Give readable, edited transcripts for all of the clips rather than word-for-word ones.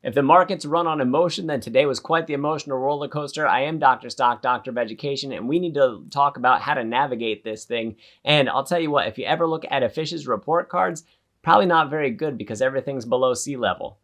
If the markets run on emotion, then today was quite the emotional roller coaster. I am Dr. Stock, Doctor of Education, and we need to talk about how to navigate this thing. And I'll tell you what, if you ever look at a fish's report cards, probably not very good because everything's below sea level.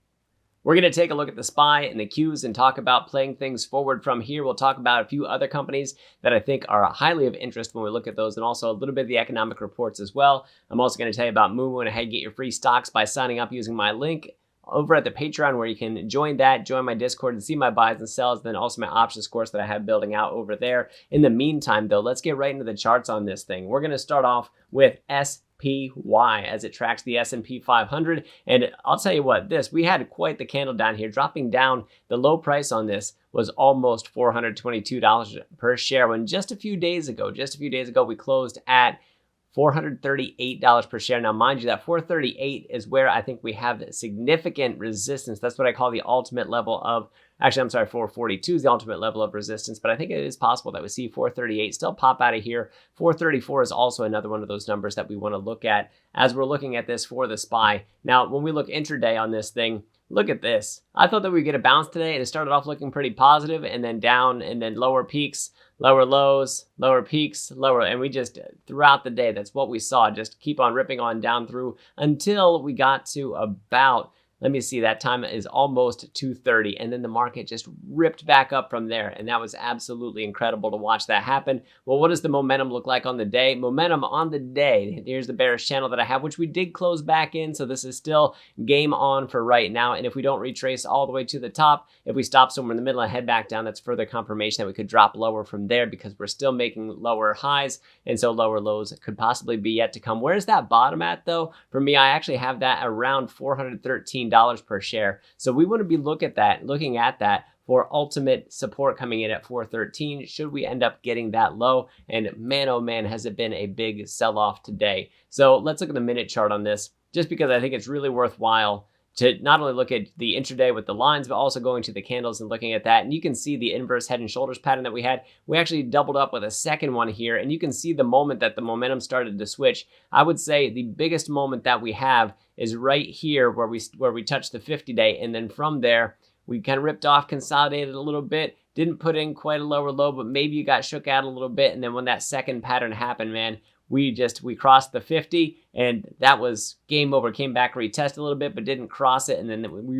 We're going to take a look at the SPI and the Qs and talk about playing things forward from here. We'll talk about a few other companies that I think are highly of interest when we look at those, and also a little bit of the economic reports as well. I'm also going to tell you about Moomoo and how you get your free stocks by signing up using my link over at the Patreon, where you can join my Discord and see my buys and sells, then also my options course that I have building out over there. In the meantime, though, let's get right into the charts on this thing. We're going to start off with SPY as it tracks the S&P 500. And I'll tell you what, we had quite the candle down here, dropping down. The low price on this was almost $422 per share, when just a few days ago, we closed at $438 per share. Now, mind you, that 438 is where I think we have significant resistance. That's what I call the ultimate level of, actually, I'm sorry, 442 is the ultimate level of resistance, but I think it is possible that we see 438 still pop out of here. 434 is also another one of those numbers that we want to look at as we're looking at this for the SPY. Now, when we look intraday on this thing, look at this. I thought that we'd get a bounce today, and it started off looking pretty positive, and then down, and then lower peaks, lower lows, lower peaks, lower, and we just, throughout the day, that's what we saw, just keep on ripping on down through until we got to about, let me see, that time is almost 2:30, and then the market just ripped back up from there, and that was absolutely incredible to watch that happen. Well, what does the momentum look like on the day? Momentum on the day, here's the bearish channel that I have, which we did close back in, so this is still game on for right now, and if we don't retrace all the way to the top, if we stop somewhere in the middle and head back down, that's further confirmation that we could drop lower from there, because we're still making lower highs, and so lower lows could possibly be yet to come. Where's that bottom at, though? For me, I actually have that around $413 per share. So we want to be looking at that for ultimate support coming in at 413 should we end up getting that low. And man, oh man, has it been a big sell-off today. So let's look at the minute chart on this, just because I think it's really worthwhile to not only look at the intraday with the lines, but also going to the candles and looking at that. And you can see the inverse head and shoulders pattern that we had. We actually doubled up with a second one here, and you can see the moment that the momentum started to switch. I would say the biggest moment that we have is right here where we touched the 50-day, and then from there, we kind of ripped off, consolidated a little bit, didn't put in quite a lower low, but maybe you got shook out a little bit, and then when that second pattern happened, man, we crossed the 50, and that was game over. Came back, retested a little bit, but didn't cross it, and then we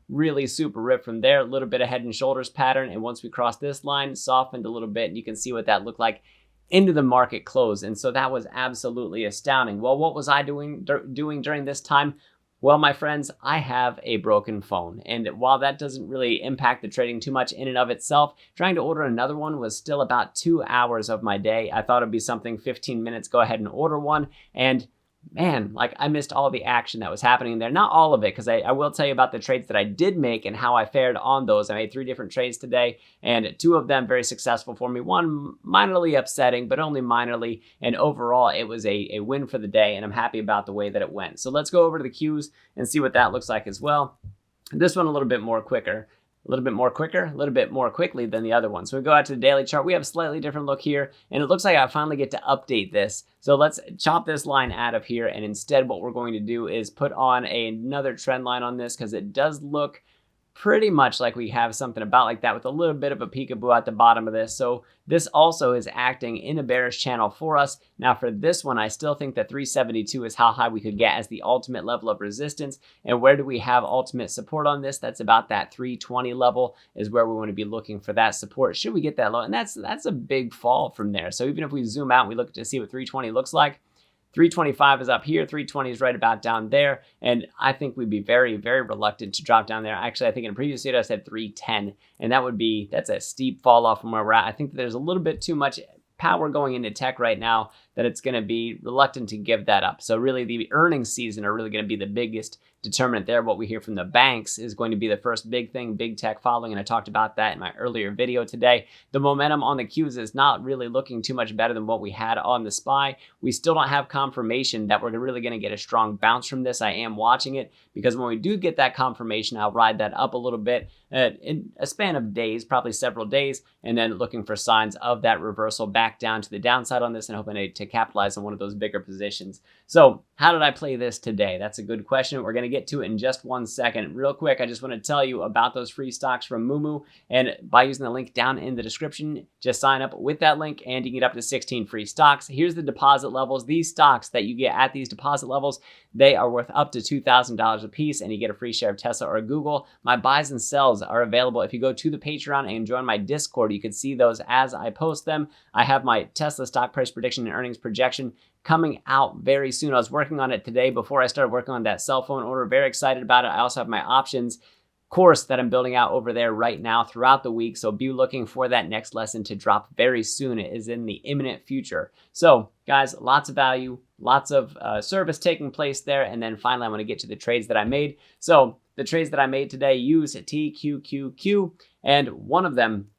really super ripped from there. A little bit of head and shoulders pattern, and once we crossed this line, softened a little bit, and you can see what that looked like into the market close. And so that was absolutely astounding. Well, what was I doing during this time? Well, my friends, I have a broken phone, and while that doesn't really impact the trading too much in and of itself, trying to order another one was still about 2 hours of my day. I thought it'd be something 15 minutes, go ahead and order one, and man, like I missed all the action that was happening there. Not all of it, because I will tell you about the trades that I did make and how I fared on those. I made 3 different trades today, and 2 of them very successful for me. One minorly upsetting, but only minorly, and overall it was a win for the day, and I'm happy about the way that it went. So let's go over to the Qs and see what that looks like as well. This one a little bit more quicker. A little bit more quickly than the other one. So we go out to the daily chart. We have a slightly different look here, and it looks like I finally get to update this. So let's chop this line out of here, and instead what we're going to do is put on another trend line on this, because it does look pretty much like we have something about like that with a little bit of a peekaboo at the bottom of this. So this also is acting in a bearish channel for us. Now for this one, I still think that 372 is how high we could get as the ultimate level of resistance. And where do we have ultimate support on this? That's about that 320 level is where we want to be looking for that support. Should we get that low? And that's a big fall from there. So even if we zoom out, we look to see what 320 looks like. 325 is up here, 320 is right about down there, and I think we'd be very, very reluctant to drop down there. Actually, I think in a previous video I said 310, and that's a steep fall off from where we're at. I think that there's a little bit too much power going into tech right now that it's going to be reluctant to give that up. So really the earnings season are really going to be the biggest determinant there. What we hear from the banks is going to be the first big thing, big tech following, and I talked about that in my earlier video today. The momentum on the Qs is not really looking too much better than what we had on the SPY. We still don't have confirmation that we're really going to get a strong bounce from this. I am watching it, because when we do get that confirmation, I'll ride that up a little bit in a span of days, probably several days, and then looking for signs of that reversal back down to the downside on this and hoping to capitalize on one of those bigger positions. So how did I play this today? That's a good question. We're going to get to it in just 1 second. Real quick, I just want to tell you about those free stocks from Moomoo. And by using the link down in the description, just sign up with that link and you can get up to 16 free stocks. Here's the deposit levels. These stocks that you get at these deposit levels, they are worth up to $2,000 a piece, and you get a free share of Tesla or Google. My buys and sells are available. If you go to the Patreon and join my Discord, you can see those as I post them. I have my Tesla stock price prediction and earnings projection coming out very soon. I was working on it today before I started working on that cell phone order. Very excited about it. I also have my options course that I'm building out over there right now throughout the week. So be looking for that next lesson to drop very soon. It is in the imminent future. So guys, lots of value, lots of service taking place there. And then finally, I'm going to get to the trades that I made. So the trades that I made today use TQQQ, and one of them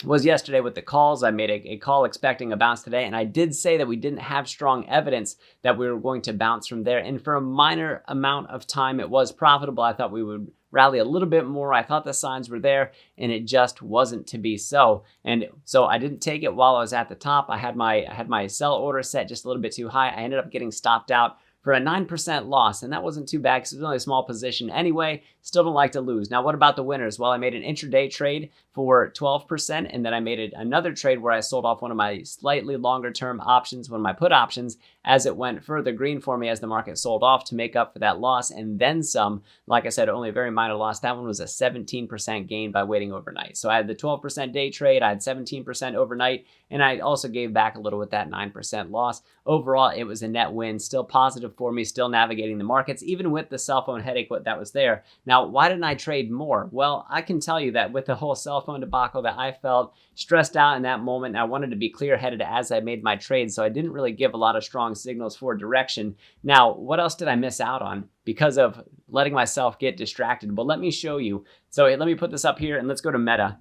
was yesterday with the calls. I made a call expecting a bounce today, and I did say that we didn't have strong evidence that we were going to bounce from there. And for a minor amount of time, it was profitable. I thought we would rally a little bit more. I thought the signs were there, and it just wasn't to be so. And so I didn't take it while I was at the top. I had my sell order set just a little bit too high. I ended up getting stopped out for a 9% loss, and that wasn't too bad because it was only a small position anyway. Still don't like to lose. Now, what about the winners? Well, I made an intraday trade for 12%, and then I made another trade where I sold off one of my slightly longer term options, one of my put options, as it went further green for me as the market sold off to make up for that loss, and then some. Like I said, only a very minor loss. That one was a 17% gain by waiting overnight. So I had the 12% day trade, I had 17% overnight, and I also gave back a little with that 9% loss. Overall, it was a net win, still positive for me, still navigating the markets, even with the cell phone headache that was there. Now, why didn't I trade more? Well, I can tell you that with the whole cell phone debacle that I felt stressed out in that moment, and I wanted to be clear-headed as I made my trades, so I didn't really give a lot of strong signals for direction. Now, what else did I miss out on because of letting myself get distracted? Well, let me show you. So let me put this up here, and let's go to Meta.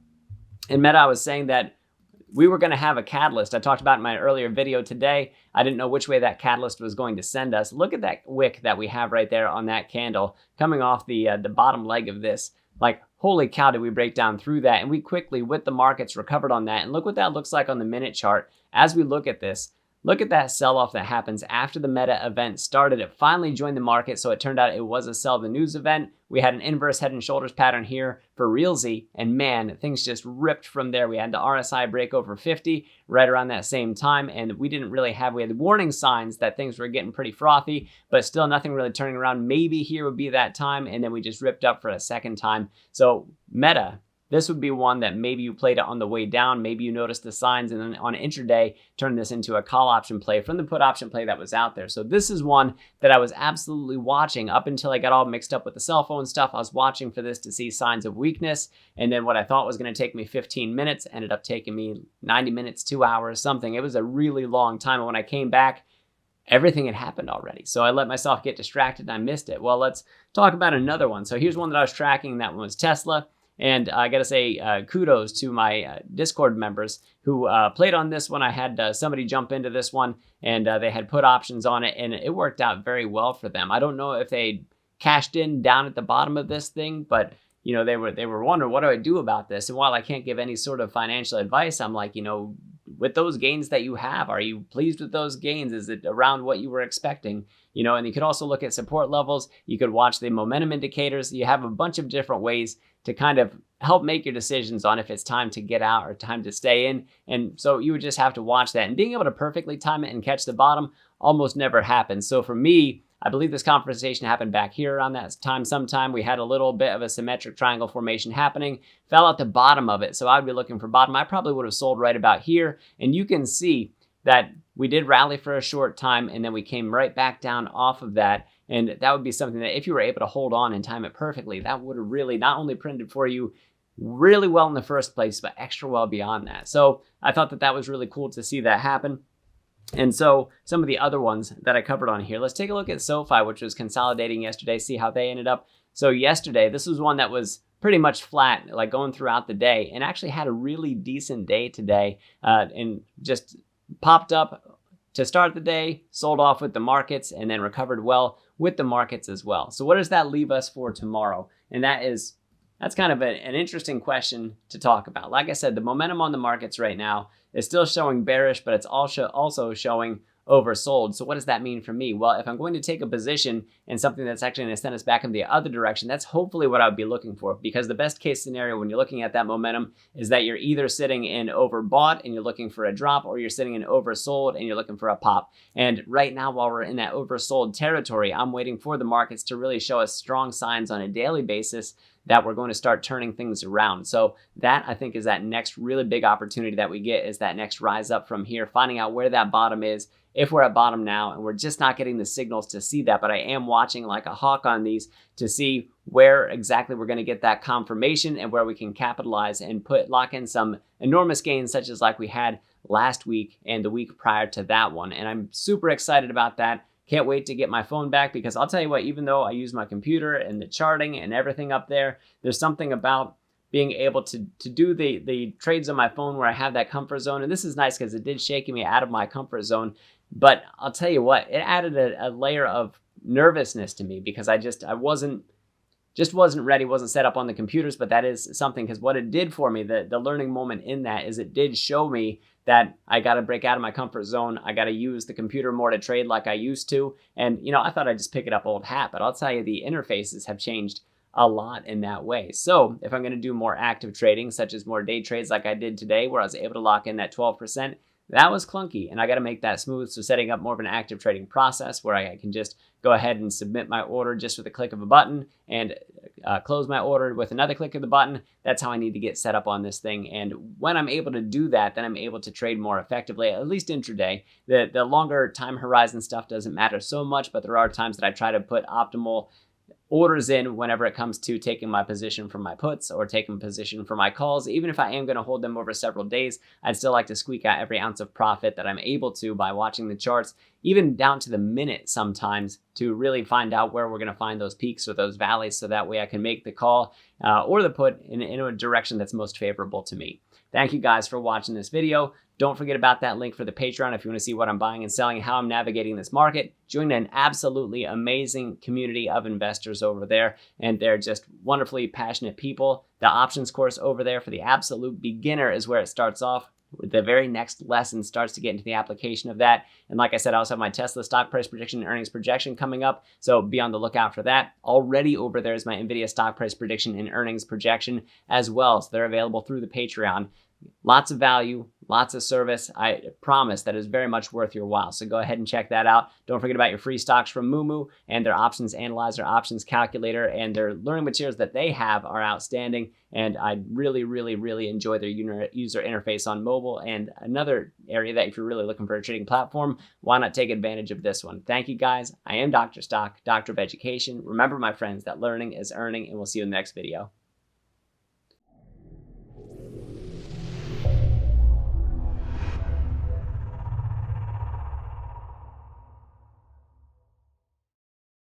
In Meta, I was saying that we were going to have a catalyst. I talked about in my earlier video today. I didn't know which way that catalyst was going to send us. Look at that wick that we have right there on that candle coming off the bottom leg of this. Like, holy cow, did we break down through that? And we quickly, with the markets, recovered on that. And look what that looks like on the minute chart. As we look at this, look at that sell-off that happens after the Meta event started. It finally joined the market, so it turned out it was a sell the news event. We had an inverse head and shoulders pattern here for realsy, and man, things just ripped from there. We had the RSI break over 50 right around that same time, and we had warning signs that things were getting pretty frothy, but still nothing really turning around. Maybe here would be that time, and then we just ripped up for a second time. So Meta, this would be one that maybe you played it on the way down. Maybe you noticed the signs and then on intraday turned this into a call option play from the put option play that was out there. So this is one that I was absolutely watching up until I got all mixed up with the cell phone stuff. I was watching for this to see signs of weakness. And then what I thought was going to take me 15 minutes ended up taking me 90 minutes, 2 hours, something. It was a really long time. And when I came back, everything had happened already. So I let myself get distracted and I missed it. Well, let's talk about another one. So here's one that I was tracking. That one was Tesla. And I got to say kudos to my Discord members who played on this one. I had somebody jump into this one, and they had put options on it, and it worked out very well for them. I don't know if they cashed in down at the bottom of this thing, but you know, they were wondering, what do I do about this? And while I can't give any sort of financial advice, I'm like, you know, with those gains that you have, are you pleased with those gains? Is it around what you were expecting? You know, and you could also look at support levels. You could watch the momentum indicators. You have a bunch of different ways to kind of help make your decisions on if it's time to get out or time to stay in. And so you would just have to watch that. And being able to perfectly time it and catch the bottom almost never happens. So for me, I believe this conversation happened back here around that time sometime. We had a little bit of a symmetric triangle formation happening, fell at the bottom of it. So I would be looking for bottom. I probably would have sold right about here. And you can see that we did rally for a short time, and then we came right back down off of that. And that would be something that if you were able to hold on and time it perfectly, that would have really not only printed for you really well in the first place, but extra well beyond that. So I thought that that was really cool to see that happen. And so some of the other ones that I covered on here, let's take a look at SoFi, which was consolidating yesterday, see how they ended up. So yesterday, this was one that was pretty much flat, like going throughout the day, and actually had a really decent day today, and just popped up to start the day, sold off with the markets, and then recovered well with the markets as well. So what does that leave us for tomorrow? And that's kind of an interesting question to talk about. Like I said, the momentum on the markets right now is still showing bearish, but it's also showing oversold. So what does that mean for me? Well, if I'm going to take a position in something that's actually going to send us back in the other direction, that's hopefully what I would be looking for, because the best case scenario when you're looking at that momentum is that you're either sitting in overbought and you're looking for a drop, or you're sitting in oversold and you're looking for a pop. And right now, while we're in that oversold territory, I'm waiting for the markets to really show us strong signs on a daily basis that we're going to start turning things around. So that, I think, is that next really big opportunity that we get, is that next rise up from here, finding out where that bottom is, if we're at bottom now, and we're just not getting the signals to see that. But I am watching like a hawk on these to see where exactly we're going to get that confirmation and where we can capitalize and lock in some enormous gains, such as like we had last week and the week prior to that one. And I'm super excited about that. Can't wait to get my phone back, because I'll tell you what, even though I use my computer and the charting and everything up there, there's something about being able to do the trades on my phone where I have that comfort zone. And this is nice because it did shake me out of my comfort zone. But I'll tell you what, it added a layer of nervousness to me, because I wasn't ready, wasn't set up on the computers. But that is something, because what it did for me, the learning moment in that, is it did show me that I got to break out of my comfort zone. I got to use the computer more to trade like I used to. And, I thought I'd just pick it up old hat, but I'll tell you, the interfaces have changed a lot in that way. So if I'm going to do more active trading, such as more day trades like I did today, where I was able to lock in that 12%, that was clunky, and I got to make that smooth. So setting up more of an active trading process where I can just go ahead and submit my order just with a click of a button, and close my order with another click of the button. That's how I need to get set up on this thing. And when I'm able to do that, then I'm able to trade more effectively, at least intraday. The longer time horizon stuff doesn't matter so much, but there are times that I try to put optimal orders in whenever it comes to taking my position for my puts or taking position for my calls. Even if I am going to hold them over several days, I'd still like to squeak out every ounce of profit that I'm able to by watching the charts, even down to the minute sometimes, to really find out where we're going to find those peaks or those valleys, so that way I can make the call or the put in a direction that's most favorable to me. Thank you guys for watching this video. Don't forget about that link for the Patreon if you want to see what I'm buying and selling, how I'm navigating this market. Join an absolutely amazing community of investors over there, and they're just wonderfully passionate people. The options course over there for the absolute beginner is where it starts off. The very next lesson starts to get into the application of that. And like I said, I also have my Tesla stock price prediction and earnings projection coming up, so be on the lookout for that. Already over there is my NVIDIA stock price prediction and earnings projection as well, so they're available through the Patreon. Lots of value, lots of service. I promise that is very much worth your while. So go ahead and check that out. Don't forget about your free stocks from Moomoo and their options analyzer, options calculator, and their learning materials that they have are outstanding. And I really, really, really enjoy their user interface on mobile. And another area that if you're really looking for a trading platform, why not take advantage of this one? Thank you guys. I am Dr. Stock, Doctor of Education. Remember, my friends, that learning is earning, and we'll see you in the next video.